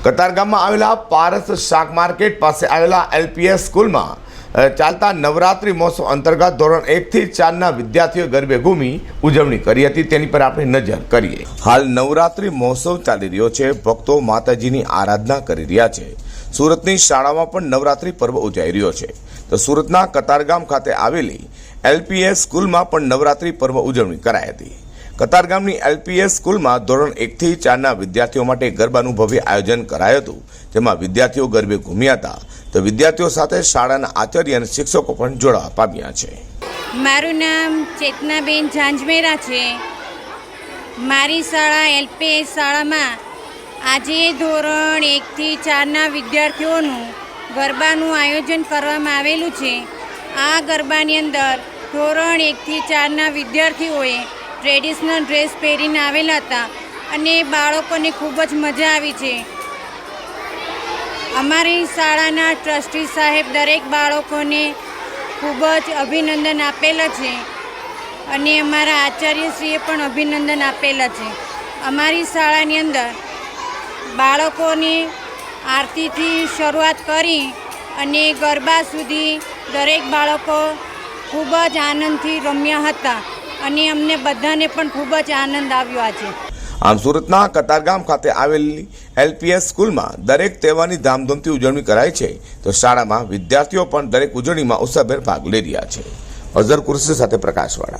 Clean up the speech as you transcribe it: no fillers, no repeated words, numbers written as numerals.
કતારગામમાં આવેલા પારસ શાક માર્કેટ પાસે આવેલા એલપીએસ સ્કૂલમાં ચાલતા નવરાત્રિ મહોત્સવ અંતર્ગત ધોરણ 1 થી 4ના વિદ્યાર્થીઓ ગરબે ઘૂમી ઉજવણી કરી હતી। તેની પર આપણે નજર કરીએ। હાલ નવરાત્રિ મહોત્સવ ચાલી રહ્યો છે। ભક્તો માતાજીની આરાધના કરી રહ્યા છે। સુરતની શાળામાં પણ નવરાત્રિ પર્વ ઉજવાઈ રહ્યો છે, તો સુરતના કતારગામ ખાતે આવેલી એલપીએસ સ્કૂલમાં પણ નવરાત્રિ પર્વ ઉજવણી કરાઈ હતી। કતારગામની એલપીએસ સ્કૂલમાં ધોરણ 1 થી 4ના વિદ્યાર્થીઓ માટે ગરબાનું ભવ્ય આયોજન કરાયું હતું, જેમાં વિદ્યાર્થીઓ ગરબે ઘૂમ્યા હતા, તો વિદ્યાર્થીઓ સાથે શાળાના આચાર્ય અને શિક્ષકો પણ જોડાવા પામ્યા છે। મારું નામ ચેતનાબેન ઝાંઝમેરા છે। મારી શાળા એલપીએસ શાળામાં આજે ધોરણ 1 થી 4ના વિદ્યાર્થીઓનું ગરબાનું આયોજન કરવામાં આવેલું છે। આ ગરબાની અંદર ધોરણ 1 થી 4ના વિદ્યાર્થીઓએ ટ્રેડિશનલ ડ્રેસ પહેરીને આવેલા હતા અને બાળકોને ખૂબ જ મજા આવી છે। અમારી શાળાના ટ્રસ્ટી સાહેબ દરેક બાળકોને ખૂબ જ અભિનંદન આપેલા છે અને અમારા આચાર્યશ્રીએ પણ અભિનંદન આપેલા છે। અમારી શાળાની અંદર બાળકોની આરતીથી શરૂઆત કરી અને ગરબા સુધી દરેક બાળકો ખૂબ જ આનંદથી રમ્યા હતા અને અમને બધાને પણ ખૂબ જ આનંદ આવ્યો આજે। આમ સુરતના કતારગામ ખાતે આવેલી એલપીએસ સ્કૂલમાં દરેક તહેવારની ધામધૂમથી ઉજવણી કરાય છે, તો શાળામાં વિદ્યાર્થીઓ પણ દરેક ઉજવણીમાં ઉત્સાહભેર ભાગ લઈ રહ્યા છે। અઝર કુરશી સાથે પ્રકાશવાળા।